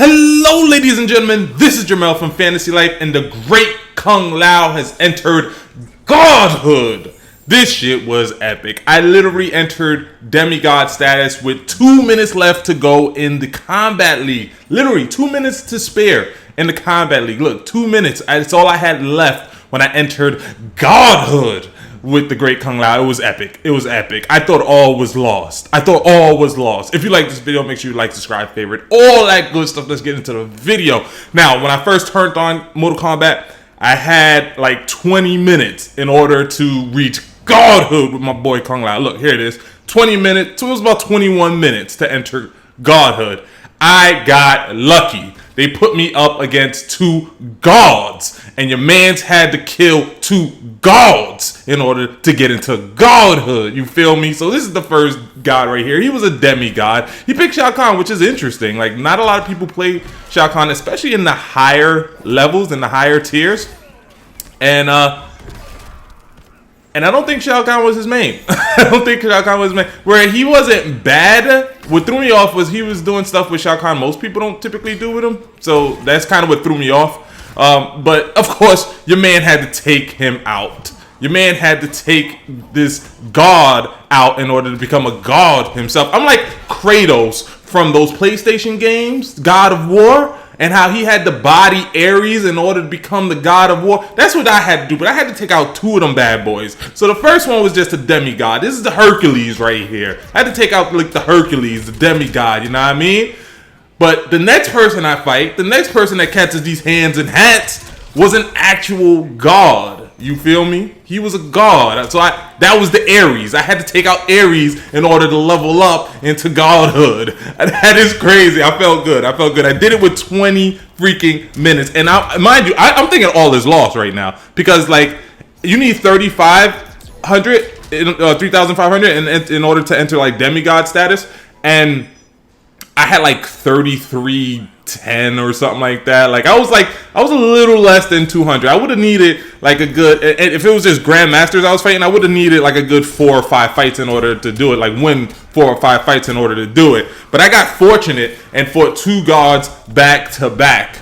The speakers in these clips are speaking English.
Hello, ladies and gentlemen. This is Jamel from Fantasy Life, and the great Kung Lao has entered Godhood. This shit was epic. I literally entered demigod status with 2 minutes left to go in the Combat League. Literally 2 minutes to spare in the Combat League. Look, 2 minutes. That's all I had left when I entered Godhood with the great Kung Lao. It was epic. It was epic. I thought all was lost. If you like this video, make sure you like, subscribe, favorite, all that good stuff. Let's get into the video. Now, when I first turned on Mortal Kombat, I had like 20 minutes in order to reach Godhood with my boy Kung Lao. Look, here it is. 20 minutes. So it was about 21 minutes to enter Godhood. I got lucky. They put me up against two gods, and your mans had to kill two gods in order to get into Godhood. You feel me? So this is the first god right here. He was a demigod. He picked Shao Kahn, which is interesting. Like, not a lot of people play Shao Kahn, especially in the higher levels, in the higher tiers. And I don't think Shao Kahn was his main. Where he wasn't bad. What threw me off was he was doing stuff with Shao Kahn most people don't typically do with him. So that's kind of what threw me off. But of course, your man had to take him out. Your man had to take this god out in order to become a god himself. I'm like Kratos from those PlayStation games, God of War. And how he had to body Ares in order to become the god of war. That's what I had to do. But I had to take out two of them bad boys. So the first one was just a demigod. This is the Hercules right here. I had to take out like the Hercules, the demigod. You know what I mean? But the next person I fight, the next person that catches these hands and hats, was an actual god. You feel me? He was a god. So that was the Ares. I had to take out Ares in order to level up into godhood. That is crazy. I felt good. I did it with 20 freaking minutes. And mind you, I'm thinking all is lost right now. Because, like, you need 3,500 in order to enter, like, demigod status. And I had, like, 3310 or something like that. Like, I was a little less than 200. I would have needed like a good, if it was just grandmasters I was fighting, I would have needed like a good 4 or 5 fights in order to do it, like win 4 or 5 fights in order to do it. But I got fortunate and fought two gods back to back.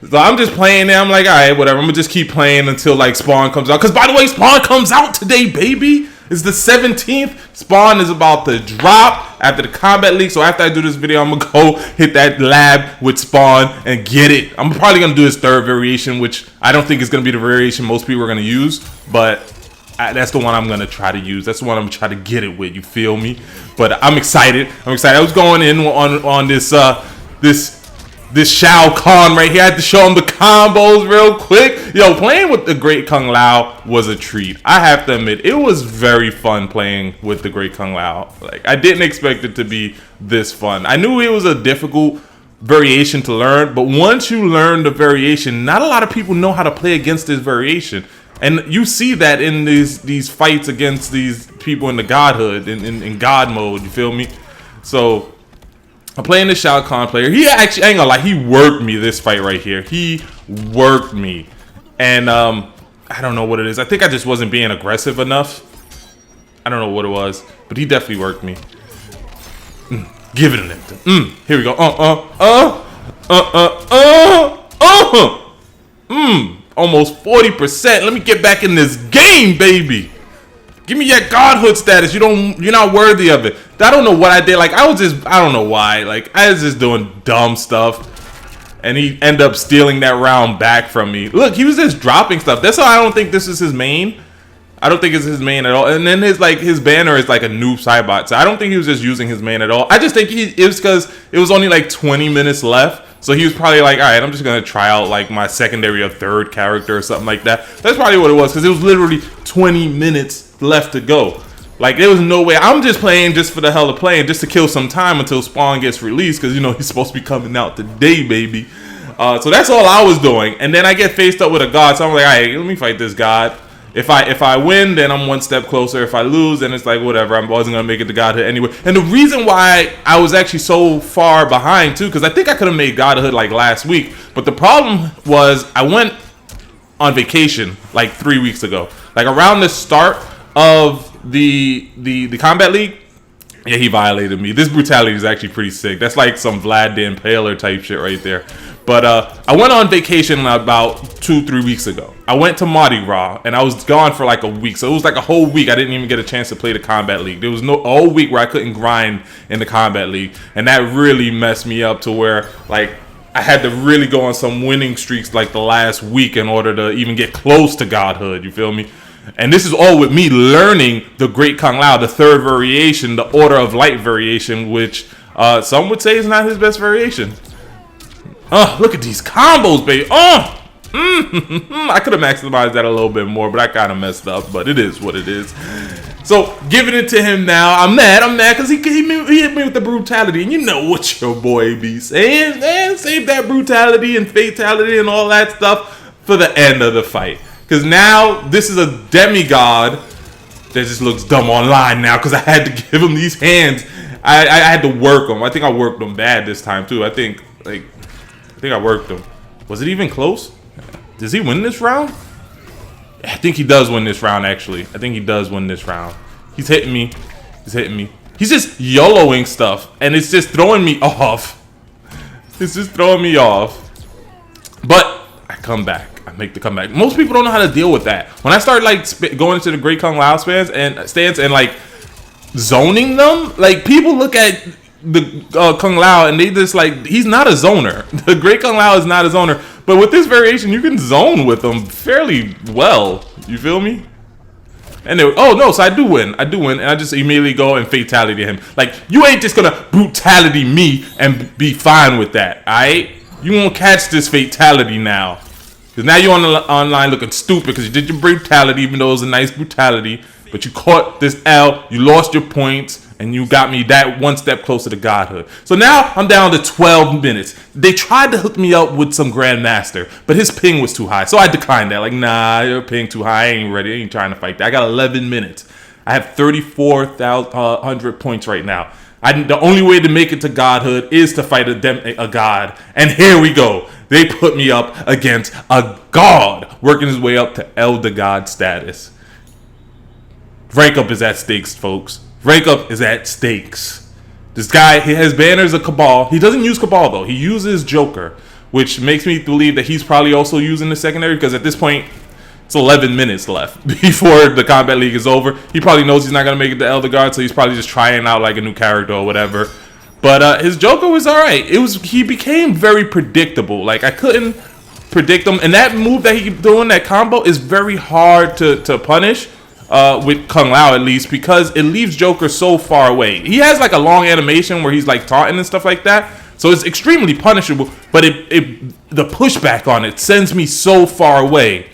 So I'm just playing there. I'm like, all right, whatever. I'm gonna just keep playing until like Spawn comes out. Because by the way, Spawn comes out today, baby. It's the 17th. Spawn is about to drop after the Combat League. So after I do this video, I'm going to go hit that lab with Spawn and get it. I'm probably going to do his third variation, which I don't think is going to be the variation most people are going to use. But that's the one I'm going to try to use. That's the one I'm going to try to get it with. You feel me? But I'm excited. I was going in on this Shao Kahn right here. I had to show him the combos real quick. Yo, playing with the great Kung Lao was a treat. I have to admit, it was very fun playing with the great Kung Lao. Like, I didn't expect it to be this fun. I knew it was a difficult variation to learn, but once you learn the variation, not a lot of people know how to play against this variation. And you see that in these fights against these people in the godhood, in God mode, you feel me? So I'm playing the Shao Kahn player. He actually, I ain't gonna lie, he worked me this fight right here. He worked me. And I don't know what it is. I think I just wasn't being aggressive enough. I don't know what it was, but he definitely worked me. Give it a nip. Here we go. Almost 40%. Let me get back in this game, baby. Give me that godhood status. You're not worthy of it. I don't know what I did. Like, I don't know why. Like, I was just doing dumb stuff. And he ended up stealing that round back from me. Look, he was just dropping stuff. That's why I don't think this is his main. I don't think it's his main at all. And then his banner is like a noob sidebot. So I don't think he was just using his main at all. I just think it was because it was only like 20 minutes left. So he was probably like, all right, I'm just going to try out like my secondary or third character or something like that. That's probably what it was, because it was literally 20 minutes left to go. Like, there was no way. I'm just playing just for the hell of playing, just to kill some time until Spawn gets released, because, you know, he's supposed to be coming out today, baby. So that's all I was doing. And then I get faced up with a god, so I'm like, all right, let me fight this god. If I win, then I'm one step closer. If I lose, then it's like, whatever. I wasn't going to make it to Godhood anyway. And the reason why I was actually so far behind, too, because I think I could have made Godhood like last week. But the problem was I went on vacation like 3 weeks ago. Like around the start of the Combat League, Yeah, he violated me. This brutality is actually pretty sick. That's like some Vlad the Impaler type shit right there. But I went on vacation about 2-3 weeks ago. I went to Mardi Gras, and I was gone for like a week. So it was like a whole week. I didn't even get a chance to play the Combat League. There was a whole week where I couldn't grind in the Combat League. And that really messed me up to where, like, I had to really go on some winning streaks like the last week in order to even get close to godhood. You feel me? And this is all with me learning the Great Kung Lao, the third variation, the Order of Light variation, which some would say is not his best variation. Look at these combos, baby. I could have maximized that a little bit more, but I kind of messed up. But it is what it is. So giving it to him now. I'm mad because he hit me with the brutality, and you know what your boy be saying, man. Save that brutality and fatality and all that stuff for the end of the fight. Because now this is a demigod that just looks dumb online now because I had to give him these hands. I had to work him. I think I worked him bad this time too. I think I worked him. Was it even close? Does he win this round? I think he does win this round, actually. I think he does win this round. He's hitting me. He's just YOLOing stuff, and it's just throwing me off. But I come back. I make the comeback. Most people don't know how to deal with that. When I start like going into the Great Kung Lao stance and like zoning them, like people look at the Kung Lao and they just like, he's not a zoner. The Great Kung Lao is not a zoner. But with this variation, you can zone with them fairly well. You feel me? And they, so I do win, and I just immediately go and fatality him. Like, you ain't just gonna brutality me and be fine with that, alright? You won't catch this fatality now. Because now you're online looking stupid because you did your brutality, even though it was a nice brutality. But you caught this L, you lost your points, and you got me that one step closer to godhood. So now I'm down to 12 minutes. They tried to hook me up with some Grandmaster, but his ping was too high. So I declined that. Like, nah, your ping too high. I ain't ready. I ain't trying to fight that. I got 11 minutes. I have 3,400 points right now. The only way to make it to godhood is to fight a god. And here we go. They put me up against a god, working his way up to Elder God status. Rank up is at stakes, folks. Rank up is at stakes. This guy, he has banners of Cabal. He doesn't use Cabal, though. He uses Joker, which makes me believe that he's probably also using the secondary, because at this point, it's 11 minutes left before the Combat League is over. He probably knows he's not going to make it to Elder God, so he's probably just trying out like a new character or whatever. But his Joker was alright. He became very predictable. Like, I couldn't predict him. And that move that he's doing, that combo, is very hard to punish. With Kung Lao, at least, because it leaves Joker so far away. He has like a long animation where he's like taunting and stuff like that, so it's extremely punishable. But the pushback on it sends me so far away.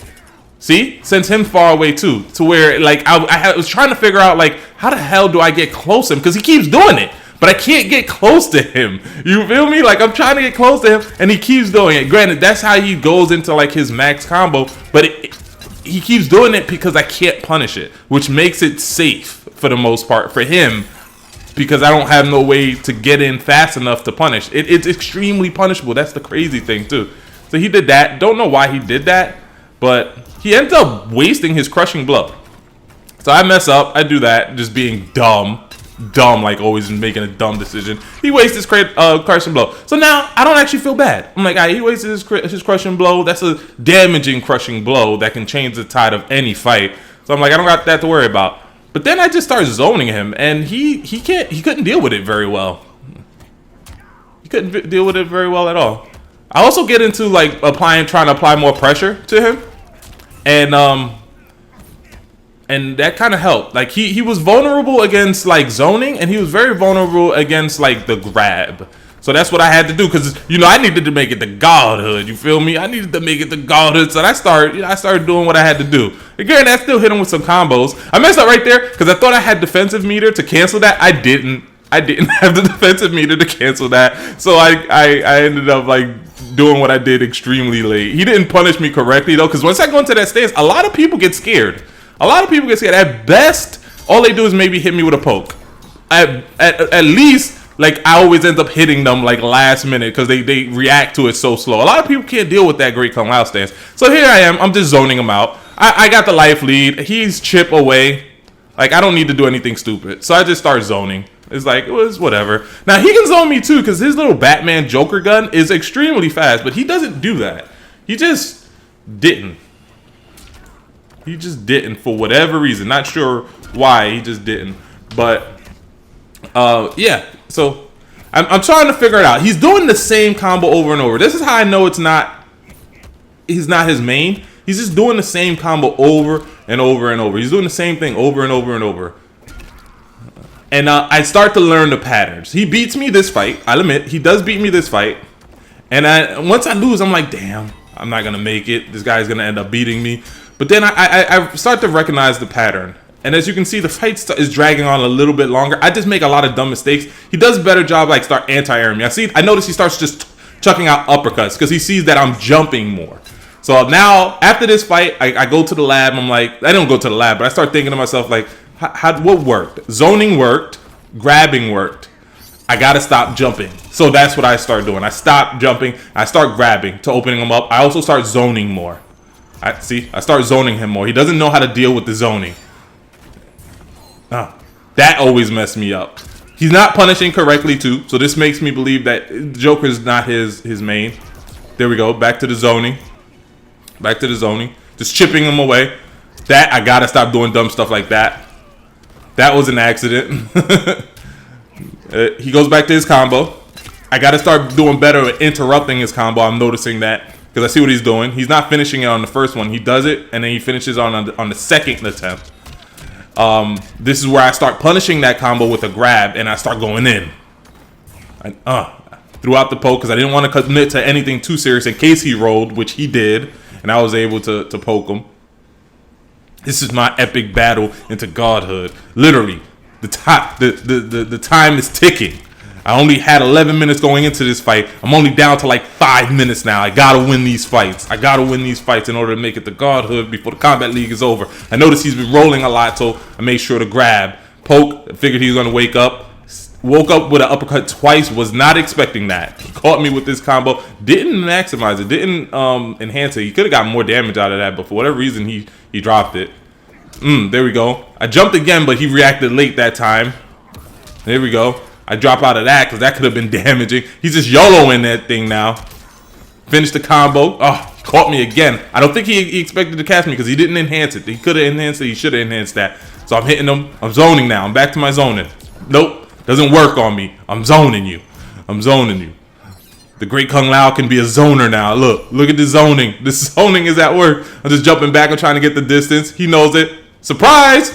See, sends him far away too, to where like I was trying to figure out like, how the hell do I get close to him, because he keeps doing it, but I can't get close to him. You feel me? Like, I'm trying to get close to him, and he keeps doing it. Granted, that's how he goes into like his max combo, but he keeps doing it because I can't punish it, which makes it safe for the most part for him, because I don't have no way to get in fast enough to punish. It's extremely punishable. That's the crazy thing too. So he did that. Don't know why he did that, but he ends up wasting his crushing blow. So I mess up. I do that, just being dumb, like always making a dumb decision. He wastes his crushing blow. So now I don't actually feel bad. I'm like, he wasted his crushing blow. That's a damaging crushing blow that can change the tide of any fight. So I'm like, I don't got that to worry about. But then I just start zoning him, and he couldn't deal with it very well. He couldn't deal with it very well at all. I also get into like trying to apply more pressure to him, and that kind of helped. Like, he was vulnerable against like zoning, and he was very vulnerable against like the grab. So that's what I had to do, because I needed to make it to godhood. You feel me? I needed to make it to godhood. So I started doing what I had to do. Again, I still hit him with some combos. I messed up right there because I thought I had defensive meter to cancel that. I didn't have the defensive meter to cancel that. So I ended up like doing what I did extremely late. He didn't punish me correctly though, because once I go into that stance, a lot of people get scared. At best, all they do is maybe hit me with a poke. At least, like, I always end up hitting them like last minute because they react to it so slow. A lot of people can't deal with that Great Kung Lao stance. So here I am. I'm just zoning him out. I got the life lead. He's chip away. Like, I don't need to do anything stupid. So I just start zoning. It's like, it was whatever. Now, he can zone me too, because his little Batman Joker gun is extremely fast, but he doesn't do that. He just didn't. He just didn't for whatever reason. Not sure why, he just didn't. But, yeah. So, I'm trying to figure it out. He's doing the same combo over and over. This is how I know he's not his main. He's just doing the same combo over and over and over. He's doing the same thing over and over and over. And I start to learn the patterns. He beats me this fight. I'll admit, he does beat me this fight. And once I lose, I'm like, damn, I'm not going to make it. This guy's going to end up beating me. But then I start to recognize the pattern. And as you can see, the fight is dragging on a little bit longer. I just make a lot of dumb mistakes. He does a better job, like, start anti-airing me. I notice he starts just chucking out uppercuts because he sees that I'm jumping more. So now, after this fight, I go to the lab. I'm like, I don't go to the lab, but I start thinking to myself, like, what worked? Zoning worked. Grabbing worked. I got to stop jumping. So that's what I start doing. I stop jumping. I start grabbing to opening him up. I also start zoning more. I start zoning him more. He doesn't know how to deal with the zoning. That always messed me up. He's not punishing correctly, too. So this makes me believe that Joker's not his main. There we go. Back to the zoning. Back to the zoning. Just chipping him away. That, I gotta stop doing dumb stuff like that. That was an accident. He goes back to his combo. I gotta start doing better at interrupting his combo. I'm noticing that. Because I see what he's doing. He's not finishing it on the first one. He does it, and then he finishes on the second attempt. This is where I start punishing that combo with a grab, and I start going in. Throughout the poke, because I didn't want to commit to anything too serious in case he rolled, which he did. And I was able to poke him. This is my epic battle into godhood. Literally, the time is ticking. I only had 11 minutes going into this fight. I'm only down to like 5 minutes now. I gotta win these fights. I gotta win these fights in order to make it to godhood before the Kombat League is over. I noticed he's been rolling a lot, so I made sure to grab. Poke, figured he was gonna wake up. Woke up with an uppercut twice. Was not expecting that. He caught me with this combo. Didn't maximize it. Didn't enhance it. He could have got more damage out of that, but for whatever reason, he dropped it. There we go. I jumped again, but he reacted late that time. There we go. I drop out of that because that could have been damaging. He's just YOLOing that thing now. Finished the combo. Oh, he caught me again. I don't think he expected to catch me because he didn't enhance it. He could have enhanced it. He should have enhanced that. So I'm hitting him. I'm zoning now. I'm back to my zoning. Nope. Doesn't work on me. I'm zoning you. I'm zoning you. The Great Kung Lao can be a zoner now. Look at the zoning. The zoning is at work. I'm just jumping back. I'm trying to get the distance. He knows it. Surprise!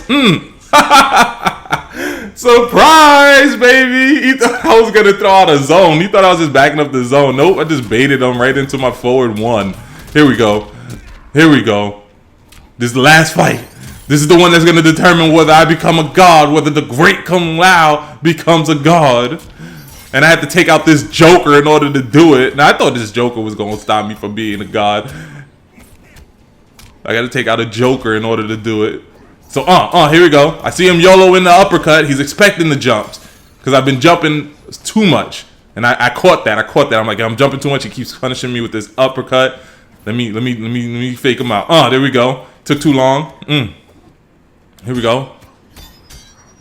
Surprise, baby! He thought I was gonna throw out a zone. He thought I was just backing up the zone. Nope, I just baited him right into my forward one. Here we go. Here we go. This is the last fight. This is the one that's going to determine whether I become a god, whether the Great Kung Lao becomes a god. And I had to take out this Joker in order to do it. Now, I thought this Joker was going to stop me from being a god. I got to take out a Joker in order to do it. So, here we go. I see him YOLO in the uppercut. He's expecting the jumps because I've been jumping too much. And I caught that. I'm like, I'm jumping too much. He keeps punishing me with this uppercut. Let me fake him out. There we go. Took too long. Here we go.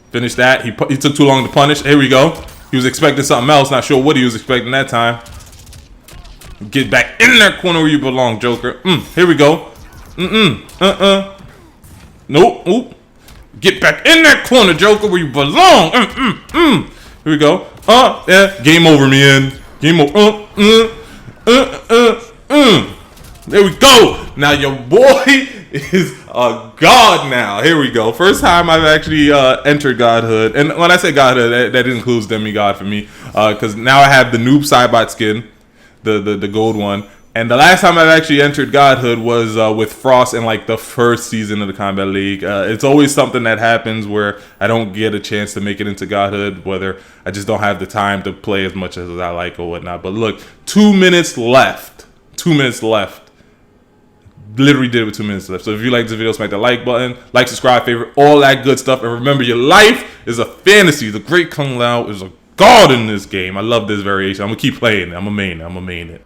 Finish that. He took too long to punish. Here we go. He was expecting something else. Not sure what he was expecting that time. Get back in that corner where you belong, Joker. Here we go. Nope. Oop. Get back in that corner, Joker, where you belong. Here we go. Yeah. Game over, man. Game over. There we go. Now your boy is a god now. Here we go. First time I've actually entered godhood. And when I say godhood, that includes demigod for me. Because now I have the noob Cybot skin. The gold one. And the last time I've actually entered godhood was with Frost in like the first season of the Kombat League. It's always something that happens where I don't get a chance to make it into godhood. Whether I just don't have the time to play as much as I like or whatnot. But look, 2 minutes left. 2 minutes left. Literally did it with 2 minutes left. So if you like this video, smack the like button, like, subscribe, favorite, all that good stuff. And remember, your life is a fantasy. The Great Kung Lao is a god in this game. I love this variation. I'm gonna keep playing it. I'm gonna main it.